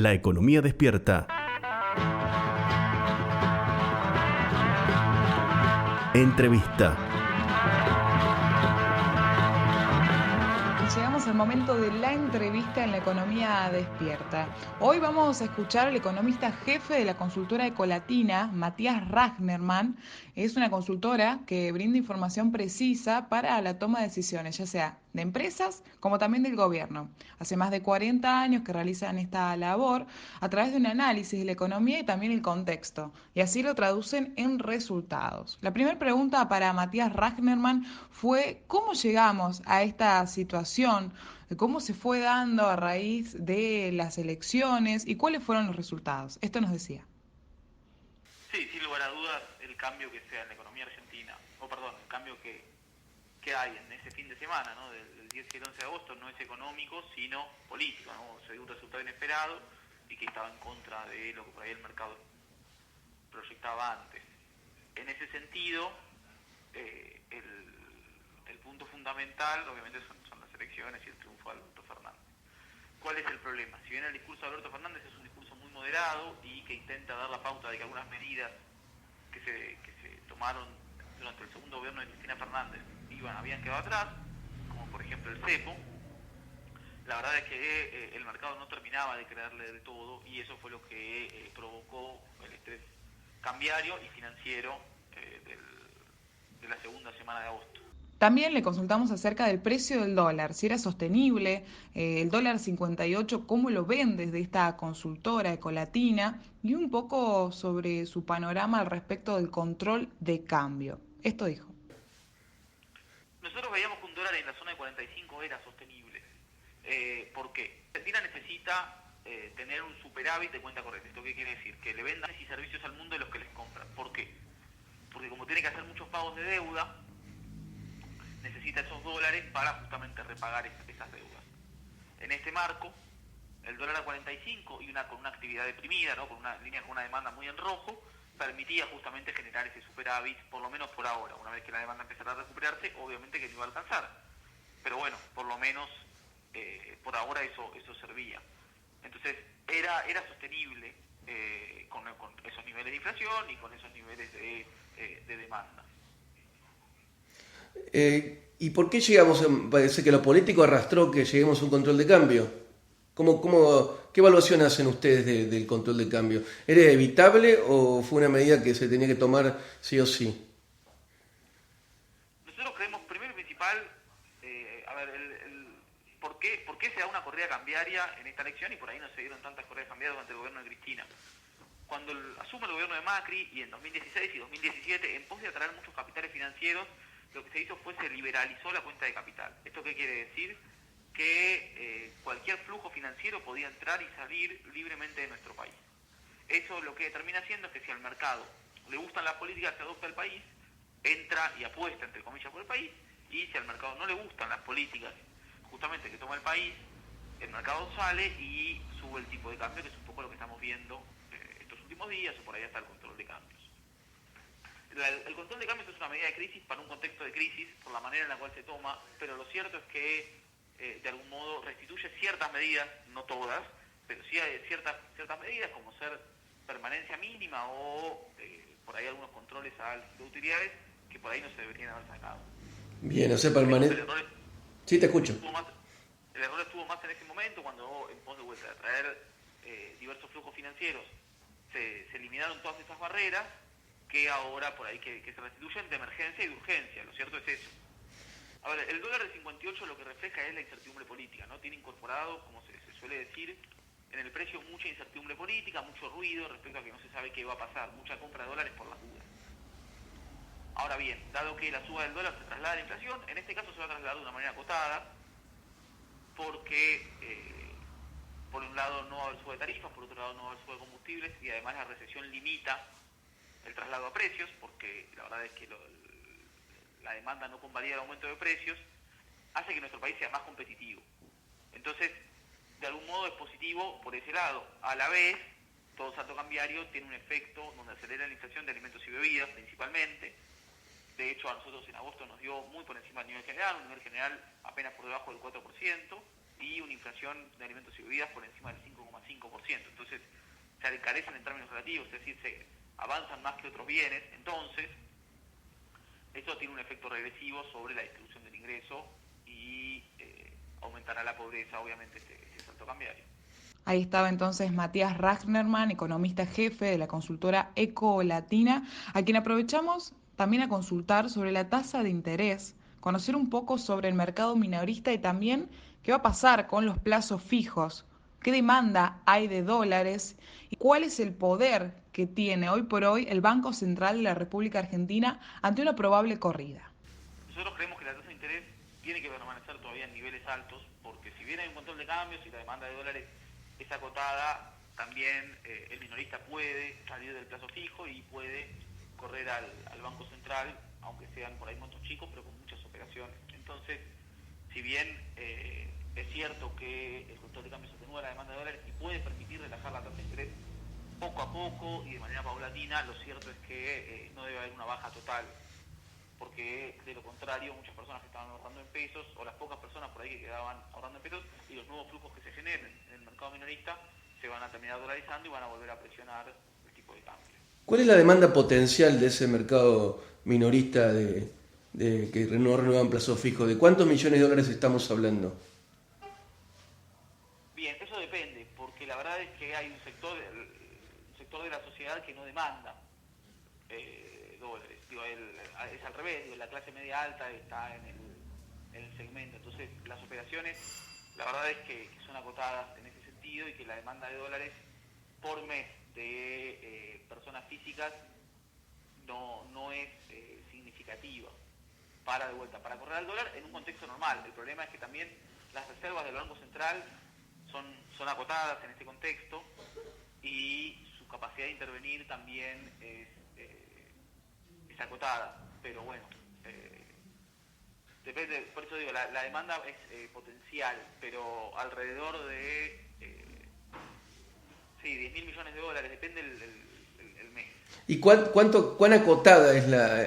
La economía despierta. Entrevista. Llegamos al momento de la entrevista en La Economía Despierta. Hoy vamos a escuchar al economista jefe de la consultora Ecolatina, Matías Ragnerman. Es una consultora que brinda información precisa para la toma de decisiones, ya sea de empresas como también del gobierno. Hace más de 40 años que realizan esta labor a través de un análisis de la economía y también el contexto, y así lo traducen en resultados. La primera pregunta para Matías Ragnerman fue ¿cómo llegamos a esta situación? ¿Cómo se fue dando a raíz de las elecciones y cuáles fueron los resultados? Esto nos decía. Sí, sin lugar a dudas, el cambio que sea en la economía argentina, el cambio que hay en ese fin de semana, ¿no? del 10 y el 11 de agosto, no es económico, sino político, ¿no? Se dio un resultado inesperado y que estaba en contra de lo que por ahí el mercado proyectaba antes. En ese sentido, el punto fundamental, obviamente, son las elecciones y el triunfo de Alberto Fernández. ¿Cuál es el problema? Si bien el discurso de Alberto Fernández es un discurso muy moderado y que intenta dar la pauta de que algunas medidas que se tomaron durante el segundo gobierno de Cristina Fernández habían quedado atrás, como por ejemplo el cepo, la verdad es que el mercado no terminaba de creerle del todo y eso fue lo que provocó el estrés cambiario y financiero de la segunda semana de agosto. También le consultamos acerca del precio del dólar, si era sostenible, el dólar 58, cómo lo ven desde esta consultora Ecolatina y un poco sobre su panorama al respecto del control de cambio. Esto dijo. Nosotros veíamos que un dólar en la zona de 45 era sostenible. ¿Por qué? Argentina necesita tener un superávit de cuenta corriente. ¿Esto qué quiere decir? Que le vendan y servicios al mundo de los que les compran. ¿Por qué? Porque como tiene que hacer muchos pagos de deuda, necesita esos dólares para justamente repagar esas deudas. En este marco, el dólar a 45 y con una actividad deprimida, ¿no? Con una línea con una demanda muy en rojo, permitía justamente generar ese superávit, por lo menos por ahora. Una vez que la demanda empezara a recuperarse, obviamente que no iba a alcanzar. Pero bueno, por lo menos por ahora eso servía. Entonces, era sostenible con esos niveles de inflación y con esos niveles de demanda. ¿Y por qué llegamos parece que lo político arrastró que lleguemos a un control de cambio? ¿Qué evaluación hacen ustedes del control de cambio? ¿Era evitable o fue una medida que se tenía que tomar sí o sí? Nosotros creemos, primero y principal, ¿por qué se da una corrida cambiaria en esta elección? Y por ahí no se dieron tantas corridas cambiarias durante el gobierno de Cristina. Cuando asume el gobierno de Macri y en 2016 y 2017, en pos de atraer muchos capitales financieros, lo que se hizo fue se liberalizó la cuenta de capital. ¿Esto qué quiere decir? Que cualquier flujo financiero podía entrar y salir libremente de nuestro país. Eso lo que termina haciendo es que si al mercado le gustan las políticas que adopta el país, entra y apuesta, entre comillas, por el país, y si al mercado no le gustan las políticas justamente que toma el país, el mercado sale y sube el tipo de cambio, que es un poco lo que estamos viendo estos últimos días, o por ahí hasta el control de cambios. El control de cambios es una medida de crisis para un contexto de crisis, por la manera en la cual se toma, pero lo cierto es que de algún modo restituye ciertas medidas, no todas, pero sí hay ciertas medidas como ser permanencia mínima o por ahí algunos controles al de utilidades que por ahí no se deberían haber sacado. Bien, o sea, permanente. Sí, te escucho. El error estuvo más en ese momento cuando en pos de vuelta de traer diversos flujos financieros se eliminaron todas esas barreras que ahora por ahí que se restituyen de emergencia y de urgencia. Lo cierto es eso. A ver, el dólar de 58 lo que refleja es la incertidumbre política, ¿no? Tiene incorporado, como se suele decir, en el precio mucha incertidumbre política, mucho ruido respecto a que no se sabe qué va a pasar, mucha compra de dólares por las dudas. Ahora bien, dado que la suba del dólar se traslada a la inflación, en este caso se va a trasladar de una manera acotada, porque por un lado no va a haber suba de tarifas, por otro lado no va a haber suba de combustibles, y además la recesión limita el traslado a precios, porque la verdad es que la demanda no convalida el aumento de precios, hace que nuestro país sea más competitivo. Entonces, de algún modo es positivo por ese lado. A la vez, todo salto cambiario tiene un efecto donde acelera la inflación de alimentos y bebidas principalmente. De hecho, a nosotros en agosto nos dio muy por encima del nivel general, un nivel general apenas por debajo del 4%, y una inflación de alimentos y bebidas por encima del 5,5%. se encarecen en términos relativos, es decir, se avanzan más que otros bienes. Entonces, esto tiene un efecto regresivo sobre la distribución del ingreso y aumentará la pobreza, obviamente, este salto cambiario. Ahí estaba entonces Matías Ragnerman, economista jefe de la consultora Ecolatina, a quien aprovechamos también a consultar sobre la tasa de interés, conocer un poco sobre el mercado minorista y también qué va a pasar con los plazos fijos, qué demanda hay de dólares y cuál es el poder que tiene hoy por hoy el Banco Central de la República Argentina ante una probable corrida. Nosotros creemos que la tasa de interés tiene que permanecer todavía en niveles altos, porque si bien hay un control de cambios y la demanda de dólares es acotada, también el minorista puede salir del plazo fijo y puede correr al Banco Central, aunque sean por ahí montos chicos, pero con muchas operaciones. Entonces, si bien es cierto que el control de cambios atenúa la demanda de dólares y puede permitir relajar la tasa de interés poco a poco y de manera paulatina, lo cierto es que no debe haber una baja total, porque de lo contrario muchas personas que estaban ahorrando en pesos, o las pocas personas por ahí que quedaban ahorrando en pesos, y los nuevos flujos que se generen en el mercado minorista se van a terminar dolarizando y van a volver a presionar el tipo de cambio. ¿Cuál es la demanda potencial de ese mercado minorista de que no renuevan plazo fijo? ¿De cuántos millones de dólares estamos hablando? Bien, eso depende, porque la verdad es que hay un sector de la sociedad que no demanda dólares. Digo, es al revés, digo, la clase media alta está en el segmento. Entonces, las operaciones, la verdad es que son acotadas en ese sentido y que la demanda de dólares por mes de personas físicas no es significativa para correr al dólar en un contexto normal. El problema es que también las reservas del Banco Central son acotadas en este contexto y su capacidad de intervenir también es acotada, pero bueno, depende, por eso digo, la demanda es potencial, pero alrededor de 10.000 millones de dólares, depende el mes. ¿Y cuán acotada es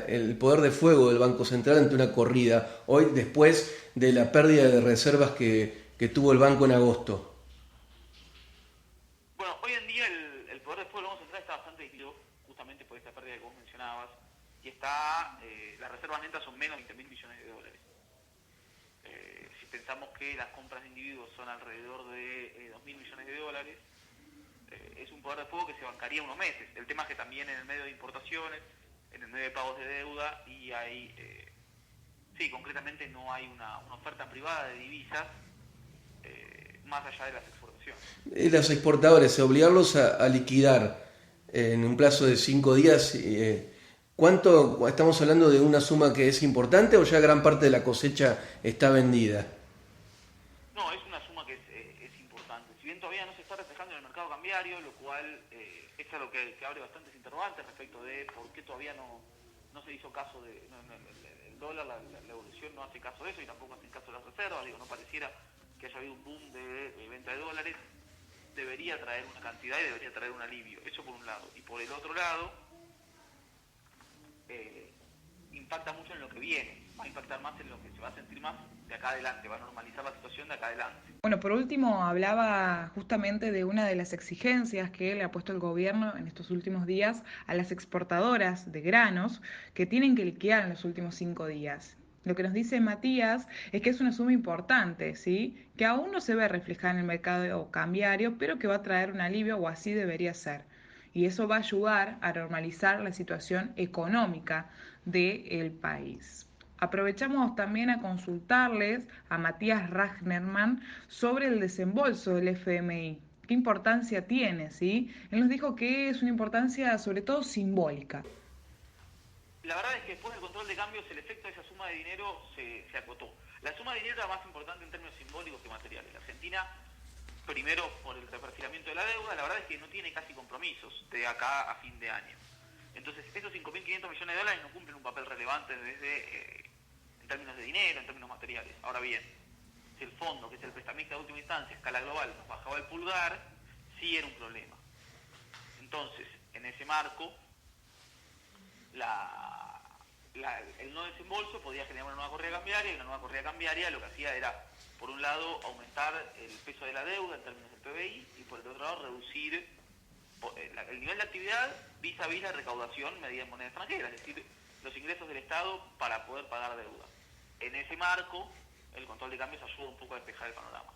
el poder de fuego del Banco Central ante una corrida hoy, después de la pérdida de reservas que tuvo el banco en agosto? Bueno, hoy en día el poder de fuego del Banco Central está bastante diluido, justamente por esta pérdida que vos mencionabas, y las reservas netas son menos de 20.000 millones de dólares. Si pensamos que las compras de individuos son alrededor de 2.000 millones de dólares, es un poder de fuego que se bancaría unos meses. El tema es que también en el medio de importaciones, en el medio de pagos de deuda, y hay, concretamente no hay una oferta privada de divisas más allá de las exportaciones. Los exportadores, obligarlos a liquidar en un plazo de 5 días, ¿cuánto estamos hablando de una suma que es importante o ya gran parte de la cosecha está vendida? No, es una suma que es importante. Si bien todavía no se está reflejando en el mercado cambiario, lo cual es algo que abre bastantes interrogantes respecto de por qué todavía no se hizo caso de... el dólar, la evolución no hace caso de eso y tampoco hace caso de las reservas. Digo, no pareciera que haya habido un boom de venta de dólares. Debería traer una cantidad y debería traer un alivio. Eso por un lado. Y por el otro lado, impacta mucho en lo que viene. Va a impactar más en lo que se va a sentir más de acá adelante. Va a normalizar la situación de acá adelante. Bueno, por último, hablaba justamente de una de las exigencias que le ha puesto el gobierno en estos últimos días a las exportadoras de granos que tienen que liquidar en los últimos 5 días. Lo que nos dice Matías es que es una suma importante, ¿sí? Que aún no se ve reflejada en el mercado cambiario, pero que va a traer un alivio, o así debería ser. Y eso va a ayudar a normalizar la situación económica del país. Aprovechamos también a consultarles a Matías Ragnerman sobre el desembolso del FMI. ¿Qué importancia tiene? ¿Sí? Él nos dijo que es una importancia sobre todo simbólica. La verdad es que después del control de cambios el efecto de esa suma de dinero se acotó. La suma de dinero era más importante en términos simbólicos que materiales. La Argentina, primero por el reperfilamiento de la deuda, la verdad es que no tiene casi compromisos de acá a fin de año. Entonces esos 5.500 millones de dólares no cumplen un papel relevante en términos de dinero, en términos materiales. Ahora bien, si el fondo, que es el prestamista de última instancia, a escala global, nos bajaba el pulgar, sí era un problema. Entonces, en ese marco, el no desembolso podía generar una nueva corrida cambiaria, y una nueva corrida cambiaria lo que hacía era, por un lado, aumentar el peso de la deuda en términos del PBI y por el otro lado reducir el nivel de actividad vis a vis la recaudación medida en moneda extranjera, es decir, los ingresos del Estado para poder pagar deuda. En ese marco, el control de cambios ayuda un poco a despejar el panorama.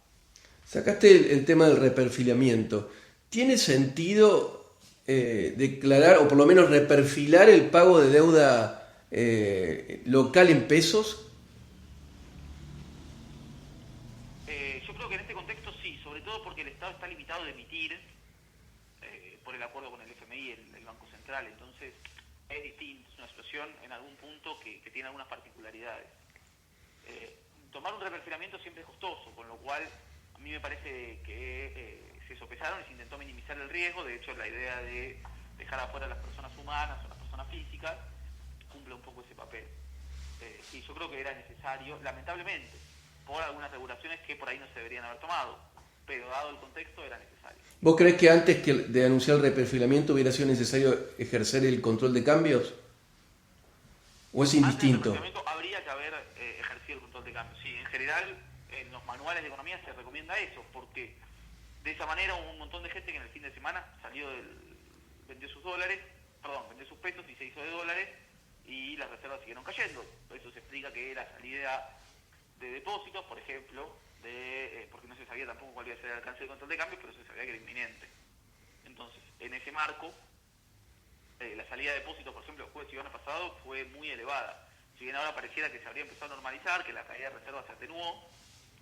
Sacaste el tema del reperfilamiento. ¿Tiene sentido declarar, o por lo menos reperfilar el pago de deuda local en pesos? Yo creo que en este contexto sí, sobre todo porque el Estado está limitado de emitir por el acuerdo con el FMI, el Banco Central, entonces es distinto, es una situación en algún punto que tiene algunas particularidades. Tomar un reperfilamiento siempre es costoso, con lo cual a mí me parece que se sopesaron y se intentó minimizar el riesgo. De hecho, la idea de dejar afuera a las personas humanas o las personas físicas cumple un poco ese papel. Sí, yo creo que era necesario, lamentablemente, por algunas regulaciones que por ahí no se deberían haber tomado, pero dado el contexto era necesario. ¿Vos creés que antes de anunciar el reperfilamiento hubiera sido necesario ejercer el control de cambios? ¿O es indistinto? Antes del reperfilamiento habría que haber ejercido el control de cambios. Sí, en general, en los manuales de economía se recomienda eso, porque de esa manera hubo un montón de gente que en el fin de semana vendió sus pesos y se hizo de dólares, y las reservas siguieron cayendo. Eso se explica que la salida de depósitos, por ejemplo, porque no se sabía tampoco cuál iba a ser el alcance del control de cambios, pero se sabía que era inminente. Entonces, en ese marco, la salida de depósitos, por ejemplo, el jueves y viernes pasado fue muy elevada. Si bien ahora pareciera que se habría empezado a normalizar, que la caída de reservas se atenuó,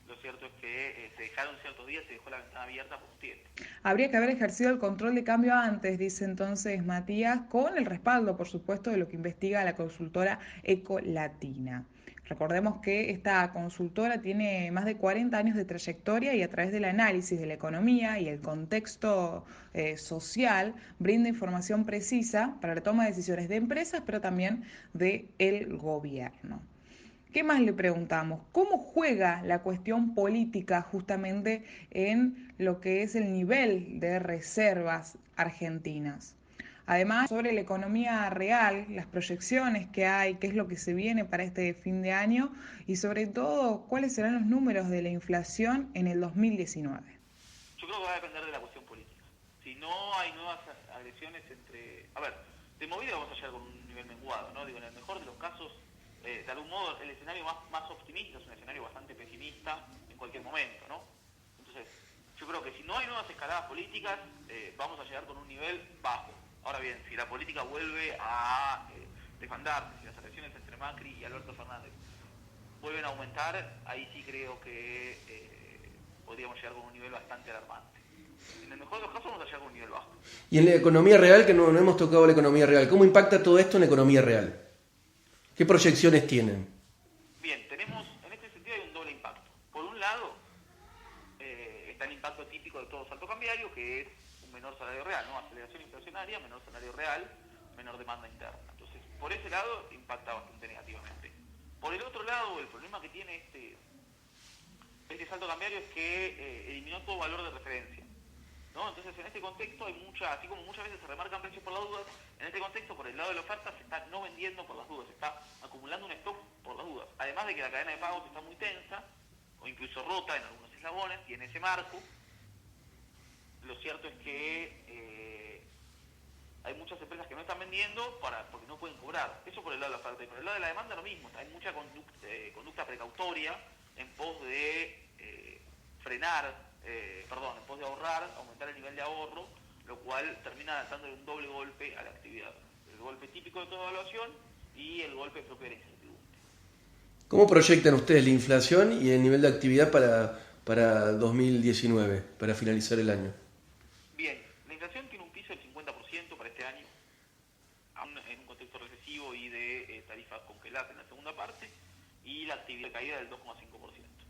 lo cierto es que se dejaron ciertos días, se dejó la ventana abierta por un tiempo. Habría que haber ejercido el control de cambio antes, dice entonces Matías, con el respaldo, por supuesto, de lo que investiga la consultora Ecolatina. Recordemos que esta consultora tiene más de 40 años de trayectoria y a través del análisis de la economía y el contexto social brinda información precisa para la toma de decisiones de empresas, pero también del gobierno. ¿Qué más le preguntamos? ¿Cómo juega la cuestión política justamente en lo que es el nivel de reservas argentinas? Además, sobre la economía real, las proyecciones que hay, qué es lo que se viene para este fin de año y sobre todo, cuáles serán los números de la inflación en el 2019. Yo creo que va a depender de la cuestión política. Si no hay nuevas agresiones de movida vamos a llegar con un nivel menguado, ¿no? Digo, en el mejor de los casos, de algún modo, el escenario más optimista es un escenario bastante pesimista en cualquier momento, ¿no? Entonces, yo creo que si no hay nuevas escaladas políticas, vamos a llegar con un nivel bajo. Ahora bien, si la política vuelve a desbandarse, si las elecciones entre Macri y Alberto Fernández vuelven a aumentar, ahí sí creo que podríamos llegar con un nivel bastante alarmante. En el mejor de los casos vamos a llegar con un nivel bajo. Y en la economía real, que no hemos tocado la economía real, ¿cómo impacta todo esto en la economía real? ¿Qué proyecciones tienen? Bien, en este sentido hay un doble impacto. Por un lado, está el impacto típico de todo salto cambiario, que es un menor salario real, ¿no? Aceleración inflacionaria, menor salario real, menor demanda interna. Entonces, por ese lado, impacta bastante negativamente. Por el otro lado, el problema que tiene este salto cambiario es que eliminó todo valor de referencia, ¿no? Entonces, en este contexto así como muchas veces se remarcan precios por las dudas, en este contexto, por el lado de la oferta, se está no vendiendo por las dudas, se está acumulando un stock por las dudas. Además de que la cadena de pagos está muy tensa, o incluso rota en algunos eslabones, y en ese marco, lo cierto es que hay muchas empresas que no están vendiendo porque no pueden cobrar. Eso por el lado de la oferta. Y por el lado de la demanda lo mismo, hay mucha conducta precautoria en pos de en pos de ahorrar, aumentar el nivel de ahorro, lo cual termina dándole un doble golpe a la actividad. El golpe típico de toda evaluación y el golpe propio de la incertidumbre. ¿Cómo proyectan ustedes la inflación y el nivel de actividad para 2019, para finalizar el año? Bien, la inflación tiene un piso del 50% para este año, en un contexto recesivo y de tarifas congeladas en la segunda parte, y la actividad caída del 2,5%.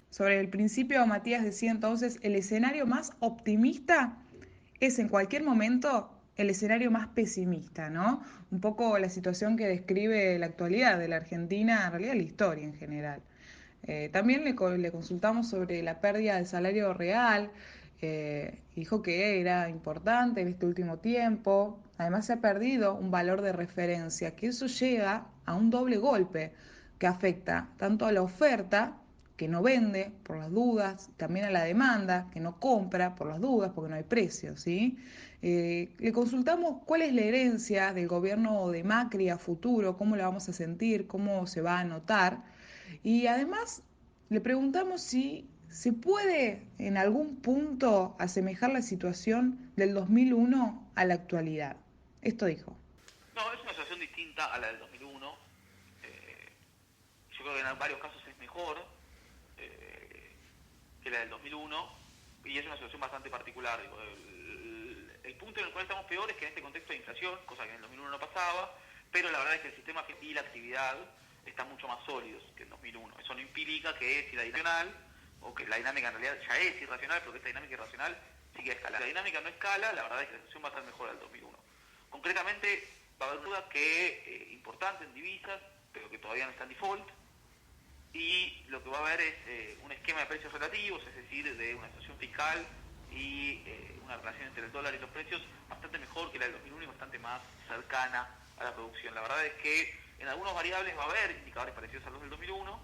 Sobre el principio, Matías decía entonces, el escenario más optimista es en cualquier momento el escenario más pesimista, ¿no? Un poco la situación que describe la actualidad de la Argentina, en realidad la historia en general. También le consultamos sobre la pérdida del salario real, dijo que era importante en este último tiempo, además se ha perdido un valor de referencia, que eso llega a un doble golpe que afecta tanto a la oferta que no vende por las dudas, también a la demanda, que no compra por las dudas, porque no hay precios, ¿sí? Le consultamos cuál es la herencia del gobierno de Macri a futuro, cómo la vamos a sentir, cómo se va a notar. Y además le preguntamos si se puede en algún punto asemejar la situación del 2001 a la actualidad. Esto dijo. No, es una situación distinta a la del 2001. Yo creo que en varios casos es mejor que la del 2001 y es una situación bastante particular. Digo, el punto en el cual estamos peor es que en este contexto de inflación, cosa que en el 2001 no pasaba, pero la verdad es que el sistema y la actividad están mucho más sólidos que en 2001. Eso no implica que si la dinámica o que la dinámica en realidad ya es irracional, pero que esta dinámica irracional sigue escalando. La dinámica no escala, la verdad es que la situación va a ser mejor al 2001. Concretamente, va a haber una duda que importante en divisas, pero que todavía no está en default, y lo que va a haber es un esquema de precios relativos, es decir, de una situación fiscal y una relación entre el dólar y los precios bastante mejor que la del 2001 y bastante más cercana a la producción. La verdad es que en algunas variables va a haber indicadores parecidos a los del 2001,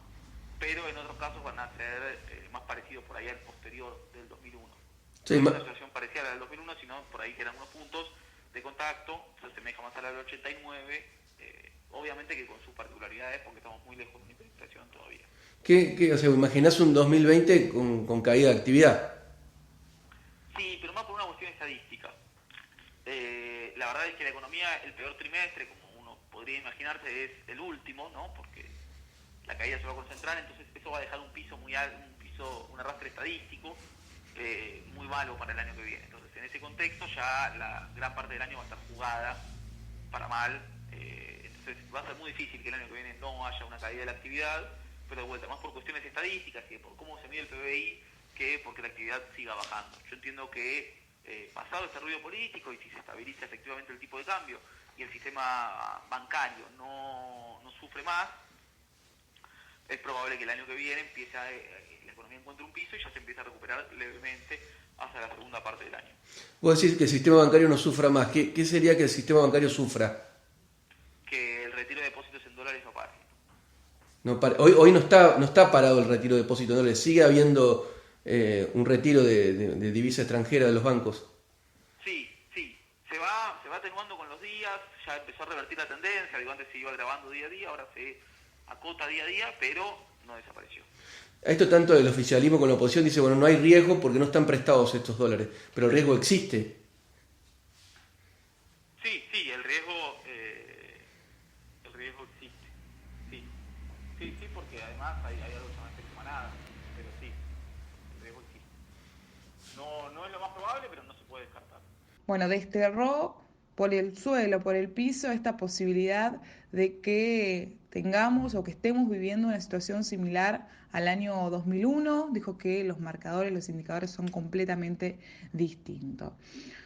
pero en otros casos van a ser más parecidos por ahí al posterior del 2001. Sí, no es una situación parecida a la del 2001, sino por ahí que eran unos puntos de contacto, se asemeja más a la del 89, obviamente que con sus particularidades, porque estamos muy lejos de una hiperinflación todavía. O sea, imaginás un 2020 con caída de actividad? Sí, pero más por una cuestión estadística. La verdad es que la economía, el peor trimestre, como uno podría imaginarse, es el último, ¿no? Porque la caída se va a concentrar, entonces eso va a dejar un piso muy alto, un arrastre estadístico muy malo para el año que viene. Entonces, en ese contexto ya la gran parte del año va a estar jugada para mal. Entonces va a ser muy difícil que el año que viene no haya una caída de la actividad, pero de vuelta, más por cuestiones estadísticas y por cómo se mide el PBI que porque la actividad siga bajando. Yo entiendo que pasado este ruido político y si se estabiliza efectivamente el tipo de cambio y el sistema bancario no sufre más, es probable que el año que viene la economía encuentre un piso y ya se empiece a recuperar levemente hacia la segunda parte del año. Vos decís que el sistema bancario no sufra más. ¿Qué sería que el sistema bancario sufra? Que el retiro de depósitos en dólares no pare. Hoy no está parado el retiro de depósitos en dólares. Sigue habiendo un retiro de divisa extranjera de los bancos. Sí. Se va atenuando con los días. Ya empezó a revertir la tendencia. Digo, antes se iba grabando día a día, ahora se acota día a día, pero no desapareció. A esto tanto del oficialismo con la oposición dice, bueno, no hay riesgo porque no están prestados estos dólares, pero el riesgo existe. Sí, el riesgo existe. Sí, porque además hay algo que se llama efecto manada, pero sí, el riesgo existe. No es lo más probable, pero no se puede descartar. Bueno, desterró por el suelo, por el piso, esta posibilidad de que tengamos o que estemos viviendo una situación similar al año 2001. Dijo que los marcadores, los indicadores son completamente distintos.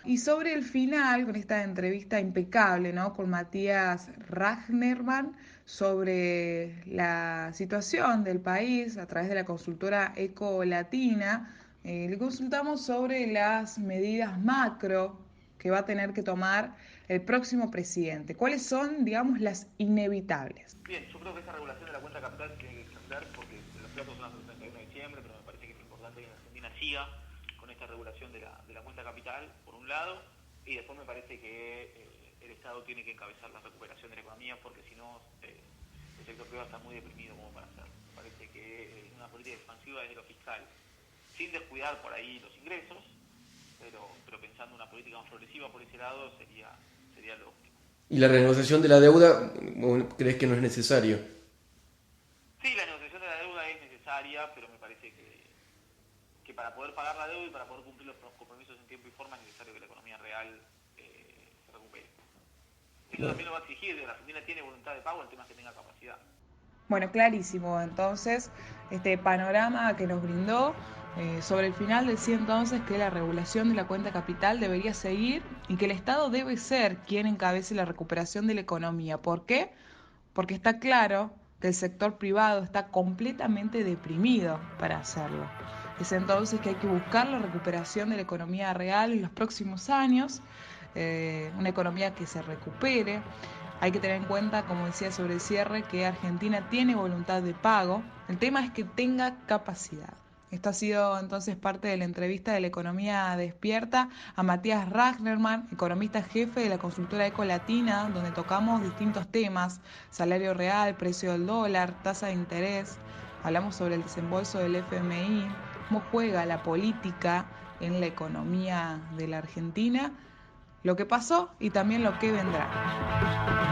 Y sobre el final, con esta entrevista impecable, ¿no?, con Matías Ragnerman sobre la situación del país a través de la consultora Ecolatina, le consultamos sobre las medidas macro que va a tener que tomar el próximo presidente. ¿Cuáles son, digamos, las inevitables? Bien, yo creo que esa regulación de la cuenta capital tiene que extender porque los plazos son hasta el 31 de diciembre, pero me parece que es importante que en Argentina siga con esta regulación de la cuenta capital, por un lado, y después me parece que el Estado tiene que encabezar la recuperación de la economía porque si no el sector privado está muy deprimido como para hacerlo. Me parece que una política expansiva desde lo fiscal, sin descuidar por ahí los ingresos, pero pensando una política más progresiva por ese lado sería lo óptimo. ¿Y la renegociación de la deuda, crees que no es necesario? Sí, la negociación de la deuda es necesaria, pero me parece que para poder pagar la deuda y para poder cumplir los compromisos en tiempo y forma es necesario que la economía real se recupere. Eso también lo va a exigir, la Argentina tiene voluntad de pago, el tema es que tenga capacidad. Bueno, clarísimo entonces este panorama que nos brindó. Sobre el final decía entonces que la regulación de la cuenta capital debería seguir y que el Estado debe ser quien encabece la recuperación de la economía. ¿Por qué? Porque está claro que el sector privado está completamente deprimido para hacerlo. Es entonces que hay que buscar la recuperación de la economía real en los próximos años, una economía que se recupere. Hay que tener en cuenta, como decía sobre el cierre, que Argentina tiene voluntad de pago. El tema es que tenga capacidad. Esto ha sido entonces parte de la entrevista de la Economía Despierta a Matías Ragnerman, economista jefe de la consultora Ecolatina, donde tocamos distintos temas: salario real, precio del dólar, tasa de interés. Hablamos sobre el desembolso del FMI, cómo juega la política en la economía de la Argentina, lo que pasó y también lo que vendrá.